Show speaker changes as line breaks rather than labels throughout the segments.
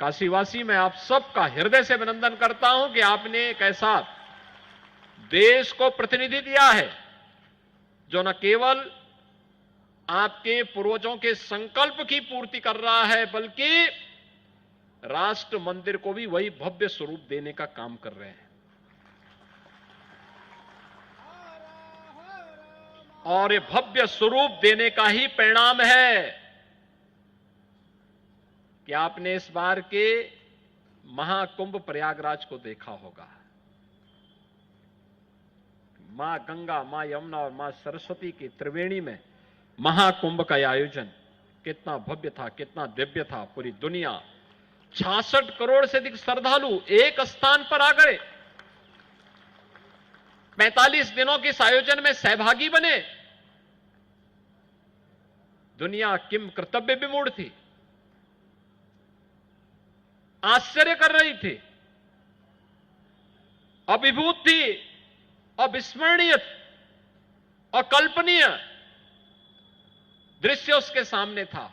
काशीवासी, मैं आप सबका हृदय से अभिनंदन करता हूं कि आपने एक ऐसा देश को प्रतिनिधि दिया है जो न केवल आपके पूर्वजों के संकल्प की पूर्ति कर रहा है, बल्कि राष्ट्र मंदिर को भी वही भव्य स्वरूप देने का काम कर रहे हैं। और ये भव्य स्वरूप देने का ही परिणाम है कि आपने इस बार के महाकुंभ प्रयागराज को देखा होगा। मां गंगा, मां यमुना और मां सरस्वती की त्रिवेणी में महाकुंभ का आयोजन कितना भव्य था, कितना दिव्य था। पूरी दुनिया 66 करोड़ से अधिक श्रद्धालु एक स्थान पर आ गए, 45 दिनों के इस आयोजन में सहभागी बने। दुनिया किम कर्तव्य विमूढ़ थी, आश्चर्य कर रही थी, अभिभूत थी, अविस्मरणीय, अकल्पनीय दृश्य उसके सामने था।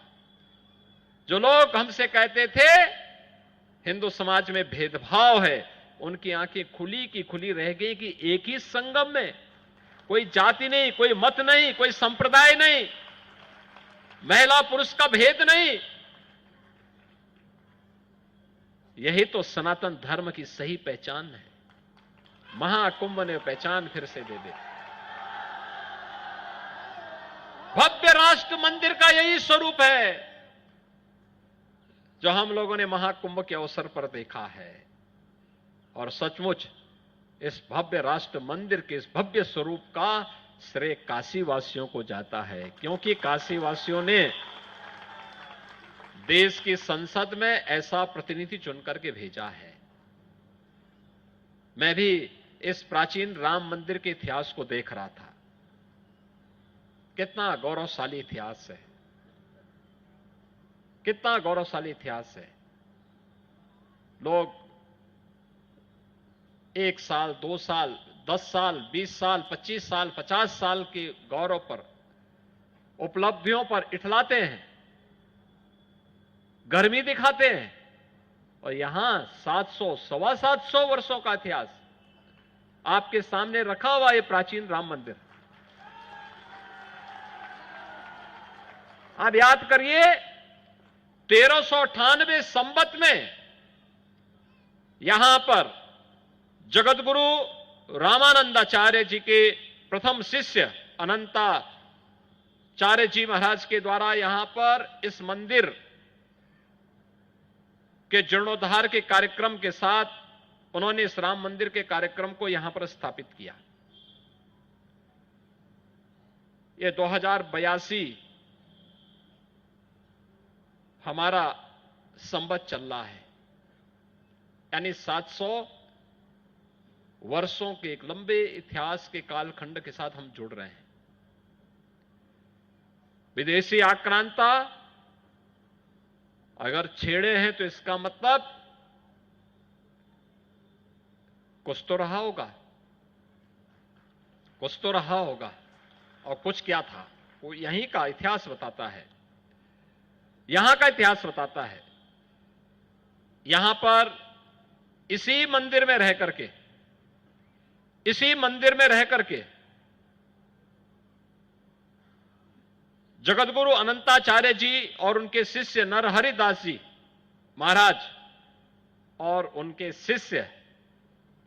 जो लोग हमसे कहते थे हिंदू समाज में भेदभाव है, उनकी आंखें खुली की खुली रह गई कि एक ही संगम में कोई जाति नहीं, कोई मत नहीं, कोई संप्रदाय नहीं, महिला पुरुष का भेद नहीं। यही तो सनातन धर्म की सही पहचान है। महाकुंभ ने पहचान फिर से दे दी। भव्य राष्ट्र मंदिर का यही स्वरूप है जो हम लोगों ने महाकुंभ के अवसर पर देखा है। और सचमुच इस भव्य राष्ट्र मंदिर के इस भव्य स्वरूप का श्रेय काशीवासियों को जाता है, क्योंकि काशीवासियों ने देश की संसद में ऐसा प्रतिनिधि चुनकर के भेजा है। मैं भी इस प्राचीन राम मंदिर के इतिहास को देख रहा था। कितना गौरवशाली इतिहास है, कितना गौरवशाली इतिहास है। लोग 1 साल, 2 साल, 10 साल, 20 साल, 25 साल, 50 साल के गौरव पर, उपलब्धियों पर इठलाते हैं, गर्मी दिखाते हैं। और यहां 700, 725 वर्षों का इतिहास आपके सामने रखा हुआ ये प्राचीन राम मंदिर। आप याद करिए 1398 संवत में यहां पर जगतगुरु रामानंदाचार्य जी के प्रथम शिष्य अनंताचार्य जी महाराज के द्वारा यहां पर इस मंदिर के जीर्णोद्धार के कार्यक्रम के साथ उन्होंने इस राम मंदिर के कार्यक्रम को यहां पर स्थापित किया। ये 2082 हमारा संवत चल रहा है, यानी 700 वर्षों के एक लंबे इतिहास के कालखंड के साथ हम जुड़ रहे हैं। विदेशी आक्रांता अगर छेड़े हैं तो इसका मतलब कुछ तो रहा होगा, कुछ तो रहा होगा। और कुछ क्या था वो यहीं का इतिहास बताता है, यहां का इतिहास बताता है। यहां पर इसी मंदिर में रह करके, इसी मंदिर में रह करके जगतगुरु अनंताचार्य जी और उनके शिष्य नरहरिदास जी महाराज और उनके शिष्य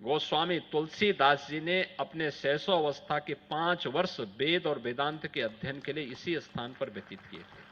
गोस्वामी तुलसीदास जी ने अपने शैशव अवस्था के 5 वर्ष वेद और वेदांत के अध्ययन के लिए इसी स्थान पर व्यतीत किए थे।